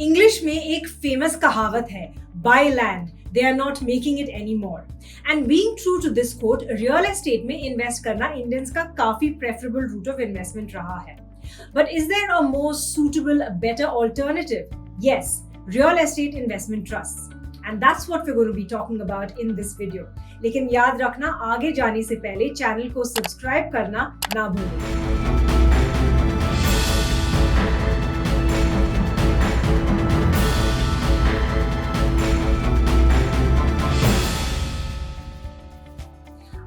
English में एक famous कहावत है, buy land, they are not making it any more. And being true to this quote, real estate में invest करना Indians का काफी प्रेफरेबल रूट ऑफ इन्वेस्टमेंट रहा है। But is there a more suitable, better alternative? Yes, real estate investment trust. And that's what we're going to be talking about in this video. लेकिन याद रखना, आगे जाने से पहले चैनल को सब्सक्राइब करना ना भूलें।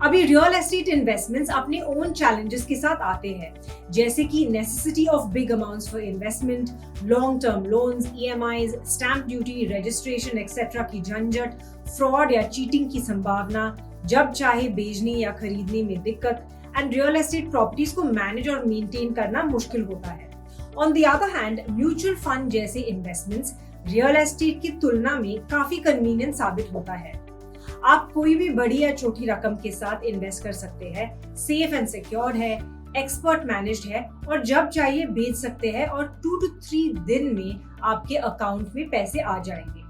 अभी रियल एस्टेट इन्वेस्टमेंट्स अपने ओन चैलेंजेस के साथ आते हैं, जैसे कि necessity of big amounts for investment, long term loans, EMIs, stamp duty, registration etcetera की झंझट, फ्रॉड या चीटिंग की संभावना, जब चाहे बेचने या खरीदने में दिक्कत, एंड रियल एस्टेट प्रॉपर्टीज को मैनेज और मेंटेन करना मुश्किल होता है। On the other hand, mutual fund जैसे इन्वेस्टमेंट्स रियल एस्टेट की तुलना में काफी कन्वीनियंट साबित होता है। आप कोई भी बड़ी या छोटी रकम के साथ इन्वेस्ट कर सकते हैं, सेफ एंड सिक्योर्ड है, एक्सपर्ट मैनेज्ड है और जब चाहिए बेच सकते हैं और 2 to 3 दिन में आपके अकाउंट में पैसे आ जाएंगे।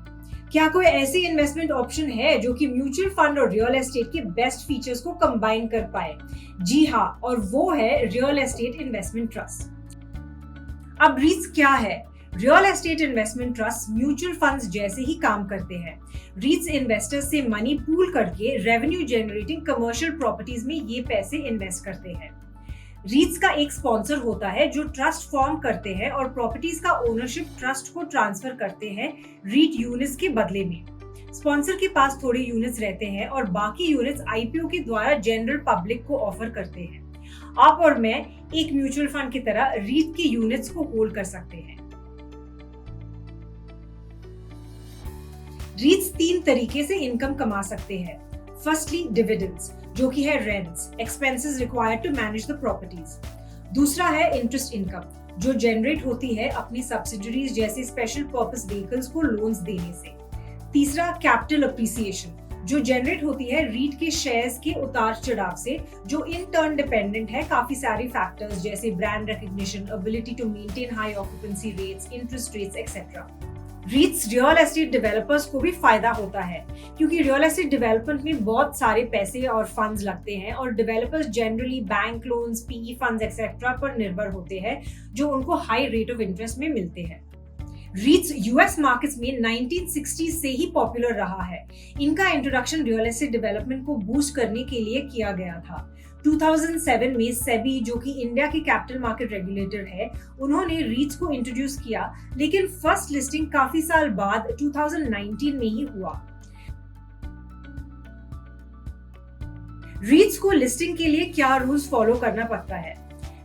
क्या कोई ऐसी इन्वेस्टमेंट ऑप्शन है जो कि म्यूचुअल फंड और रियल एस्टेट के बेस्ट फीचर्स को कंबाइन कर पाए? जी हाँ, और वो है रियल एस्टेट इन्वेस्टमेंट ट्रस्ट। अब रीट्स क्या है? Real estate investment trust mutual funds जैसे ही काम करते हैं। रीट्स इन्वेस्टर्स से मनी पूल करके रेवेन्यू जनरेटिंग कमर्शियल प्रॉपर्टीज में ये पैसे इन्वेस्ट करते हैं। रीट्स का एक स्पॉन्सर होता है जो ट्रस्ट फॉर्म करते हैं और प्रॉपर्टीज का ओनरशिप ट्रस्ट को ट्रांसफर करते हैं रीट यूनिट्स के बदले में। स्पॉन्सर के पास थोड़े यूनिट्स रहते हैं और बाकी यूनिट्स आईपीओ के द्वारा जनरल पब्लिक को ऑफर करते हैं। आप और मैं एक म्यूचुअल फंड की तरह रीट के यूनिट्स को होल्ड कर सकते हैं। रीट्स 3 तरीके से इनकम कमा सकते हैं। फर्स्टली डिविडेंड्स, जो कि है rents, expenses required to manage the properties. दूसरा है इंटरेस्ट इनकम, जो जनरेट होती है अपनी सब्सिडरीज जैसे स्पेशल पर्पस व्हीकल्स को लोन्स देने से। तीसरा कैपिटल अप्रिसिएशन, जो जनरेट होती है रीट के शेयर्स के उतार चढ़ाव से, जो इन टर्न डिपेंडेंट है काफी सारे फैक्टर्स जैसे brand recognition, ability to maintain high occupancy rates, interest rates etcetera. REITs real estate developers को भी फायदा होता है, क्योंकि रियल एस्टेट डेवलपमेंट में बहुत सारे पैसे और फंड्स लगते हैं और developers generally bank loans, PE funds etcetera पर निर्भर होते हैं, जो उनको हाई रेट ऑफ इंटरेस्ट में मिलते हैं। रीट्स यूएस मार्केट्स में 1960 से ही पॉपुलर रहा है। इनका इंट्रोडक्शन रियल एस्टेट डेवलपमेंट को बूस्ट करने के लिए किया गया था। 2007 में सेबी, जो कि इंडिया की कैपिटल मार्केट रेगुलेटर है, उन्होंने रीट्स को इंट्रोड्यूस किया, लेकिन फर्स्ट लिस्टिंग काफी साल बाद 2019 में ही हुआ। रीट्स को लिस्टिंग के लिए क्या रूल्स फॉलो करना पड़ता है?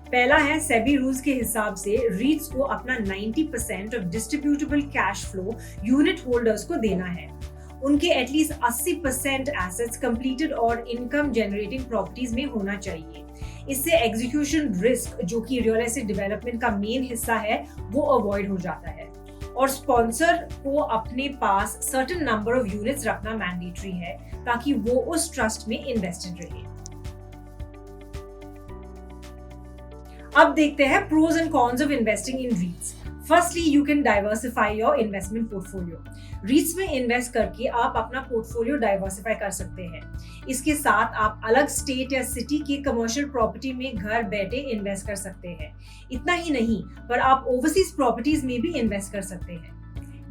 पहला है, सेबी रूल्स के हिसाब से रीट्स को अपना 90% of distributable cash flow unit holders को देना है। उनके एटलीस्ट 80% एसेट्स कंप्लीटेड और इनकम जनरेटिंग प्रॉपर्टीज में होना चाहिए। इससे एग्जीक्यूशन रिस्क, जो कि रियल एस्टेट डेवलपमेंट का मेन हिस्सा है, वो अवॉइड हो जाता है। और स्पॉन्सर को अपने पास सर्टेन नंबर ऑफ यूनिट्स रखना मैंडेटरी है, ताकि वो उस ट्रस्ट में इन्वेस्टेड रहे। अब देखते हैं pros and cons of investing in REITs. Firstly, you can diversify your investment portfolio. REITs में इन्वेस्ट करके आप अपना पोर्टफोलियो डाइवर्सिफाई कर सकते हैं। इसके साथ आप अलग स्टेट या सिटी के कमर्शियल प्रॉपर्टी में घर बैठे इन्वेस्ट कर सकते हैं। इतना ही नहीं, पर आप ओवरसीज प्रॉपर्टीज में भी इन्वेस्ट कर सकते हैं।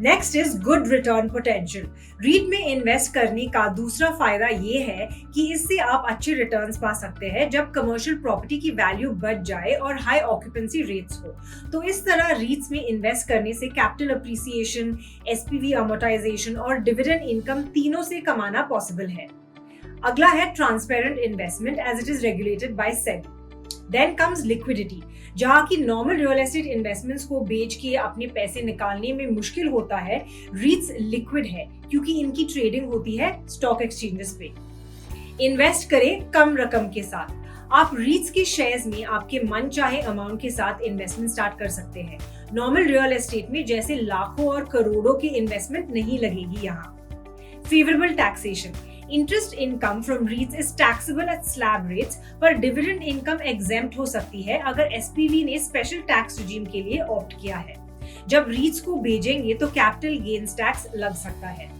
Next is good return potential. REIT में इन्वेस्ट करने का दूसरा फायदा ये है कि इससे आप अच्छे रिटर्न्स पा सकते हैं जब कमर्शियल प्रॉपर्टी की वैल्यू बढ़ जाए और हाई ऑक्यूपेंसी रेट्स हो। तो इस तरह रीट्स में इन्वेस्ट करने से कैपिटल अप्रिसिएशन, एसपीवी अमोर्टाइजेशन और डिविडेंड इनकम तीनों से कमाना पॉसिबल है। अगला है transparent investment as it is regulated by SEBI. Then comes liquidity, जहाँ की नॉर्मल रियल एस्टेट इन्वेस्टमेंट्स को बेच के अपने पैसे निकालने में मुश्किल होता है, रीट्स लिक्विड है क्योंकि इनकी ट्रेडिंग होती है स्टॉक एक्सचेंजेस पे। इन्वेस्ट करें कम रकम के साथ। आप रीट्स के शेयर्स में आपके मन चाहे अमाउंट के साथ इन्वेस्टमेंट स्टार्ट कर सकते हैं। नॉर्मल रियल एस्टेट में जैसे लाखों और करोड़ों की इन्वेस्टमेंट नहीं लगेगी यहाँ। Favourable taxation, interest income from रीट्स is taxable at slab rates, पर डिविडेंड इनकम एग्जेम्प्ट हो सकती है अगर एसपीवी ने स्पेशल टैक्स रिजीम के लिए ऑप्ट किया है। जब रीट्स को बेचेंगे तो कैपिटल गेन्स टैक्स लग सकता है।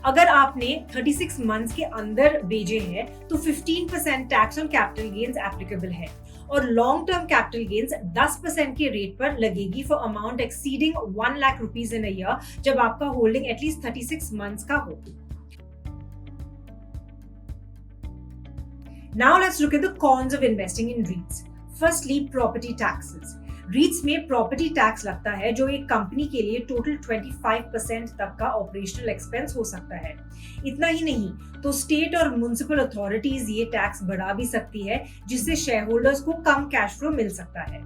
अगर आपने 36 मंथ्स के अंदर बेचे हैं तो 15% tax on capital gains applicable है और लॉन्ग टर्म कैपिटल गेन्स 10% के रेट पर लगेगी for amount exceeding 1 lakh rupees in a year जब आपका होल्डिंग एटलीस्ट 36 मंथ्स का हो। Now let's look at the cons of investing in REITs. Firstly, property taxes. REITs में प्रॉपर्टी टैक्स लगता है जो एक कंपनी के लिए टोटल 25% तक का ऑपरेशनल एक्सपेंस हो सकता है। इतना ही नहीं तो स्टेट और म्युनिसिपल अथॉरिटीज ये टैक्स बढ़ा भी सकती है जिससे शेयर होल्डर्स को कम कैश फ्लो मिल सकता है।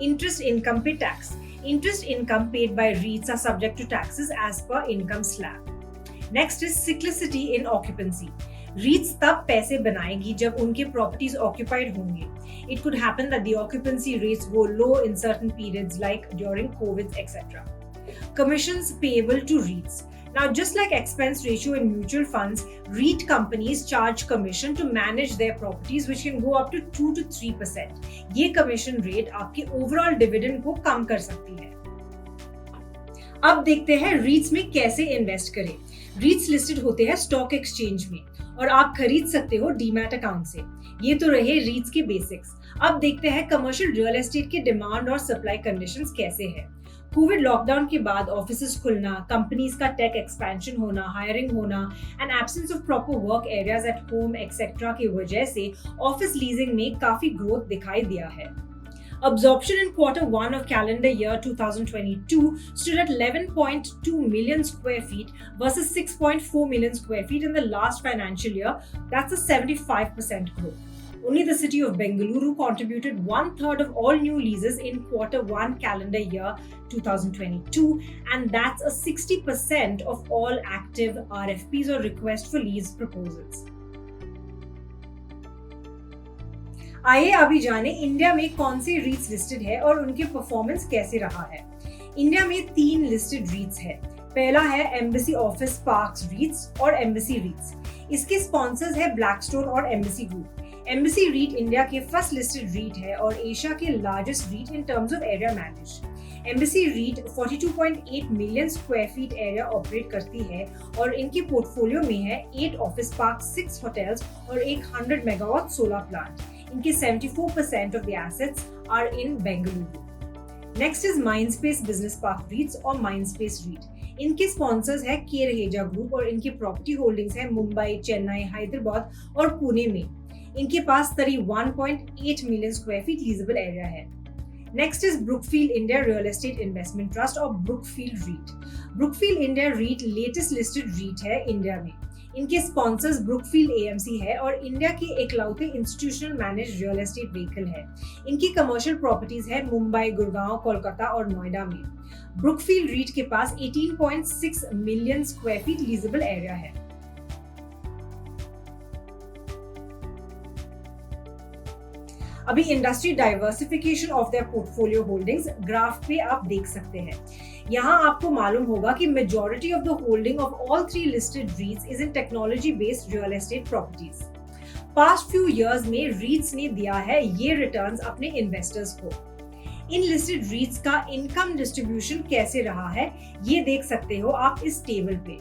इंटरेस्ट इनकम पे tax. Interest income paid by REITs are subject to taxes as per income slab. Next is cyclicity in occupancy. REITs तब पैसे बनाएगी जब उनके प्रॉपर्टीज ऑक्यूपाइड होंगे। It could happen that the occupancy rates go low in certain periods like during COVID, etc. Commissions payable to REITs. Now, just like expense ratio in mutual funds, REIT companies charge commission to manage their properties, which can go up to 2 to 3%. ये commission rate आपके overall dividend को कम कर सकती है। अब देखते हैं REITs में कैसे इन्वेस्ट करें। REITs लिस्टेड होते हैं स्टॉक एक्सचेंज में और आप खरीद सकते हो डीमैट अकाउंट से। ये तो रहे REITs के बेसिक्स। अब देखते हैं कमर्शियल रियल एस्टेट के डिमांड और सप्लाई कंडीशंस कैसे हैं। कोविड लॉकडाउन के बाद ऑफिसेस खुलना, कंपनीज का टेक एक्सपेंशन होना, हायरिंग होना and absence of proper work areas at home etcetera की वजह से ऑफिस लीजिंग में काफी ग्रोथ दिखाई दिया है। Absorption in Q1 of calendar year 2022 stood at 11.2 million square feet versus 6.4 million square feet in the last financial year. That's a 75% growth. Only the city of Bengaluru contributed 1/3 of all new leases in Q1 calendar year 2022, and that's a 60% of all active RFPs or request for lease proposals. आइए अभी जाने India में कौन से REITs listed है और उनके performance कैसे रहा है। इंडिया में 3 लिस्टेड REITs है। पहला है एम्बेसी ऑफिस पार्क्स REITs और एम्बेसी REITs। इसके स्पॉन्सर्स है ब्लैकस्टोन और embassy group. Embassy REIT India के फर्स्ट लिस्टेड REIT है और एशिया के largest REIT in terms of area manage. Embassy REIT 42.8 million square feet area operate करती है और इनके पोर्टफोलियो में है 8 ऑफिस पार्क, 6 होटल्स और एक 100 मेगावाट सोलर प्लांट। इनके 74% of the assets are in Bengaluru. Next is Mindspace Business Park REITs और Mindspace REIT. इनके स्पॉन्सर्स है के रहेजा ग्रुप और इनकी प्रॉपर्टी होल्डिंग्स है मुंबई, चेन्नई, हैदराबाद और पुणे में। इनके पास 31.8 मिलियन स्क्वायर फीट लीजेबल एरिया है। Next is Brookfield India Real Estate Investment Trust और Brookfield REIT. Brookfield India REIT latest listed REIT है इंडिया में। इनके स्पॉन्सर्स ब्रुकफील्ड AMC है और इंडिया के इकलौते institutional manage real estate vehicle है। इनकी कमर्शियल प्रॉपर्टीज है मुंबई, गुड़गांव, कोलकाता और नोएडा में। ब्रुकफील्ड REIT के पास 18.6 मिलियन स्क्वायर फीट लीजेबल एरिया है। अभी industry diversification of their portfolio holdings graph पे आप देख सकते हैं। यहाँ आपको मालूम होगा कि majority of the holding of all 3 listed REITs is in technology based real estate properties. Past few years में REITs ने दिया है ये रिटर्न्स अपने इन्वेस्टर्स को। इन लिस्टेड REITs का इनकम डिस्ट्रीब्यूशन कैसे रहा है ये देख सकते हो आप इस टेबल पे।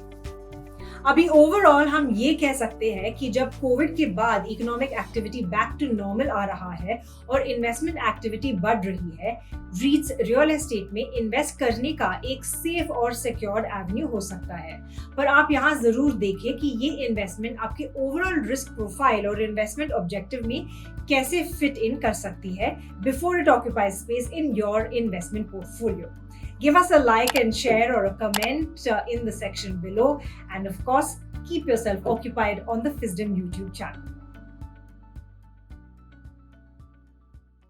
अभी ओवरऑल हम ये कह सकते हैं कि जब कोविड के बाद economic activity back to normal आ रहा है और इन्वेस्टमेंट एक्टिविटी बढ़ रही है, REITs रियल एस्टेट में इन्वेस्ट करने का एक सेफ और सिक्योर्ड एवेन्यू हो सकता है। पर आप यहाँ जरूर देखिए कि ये इन्वेस्टमेंट आपके ओवरऑल रिस्क प्रोफाइल और इन्वेस्टमेंट ऑब्जेक्टिव में कैसे फिट इन कर सकती है before it occupies space in your investment portfolio. Give us a like and share or a comment in the section below, and of course keep yourself occupied on the Fisdom YouTube channel.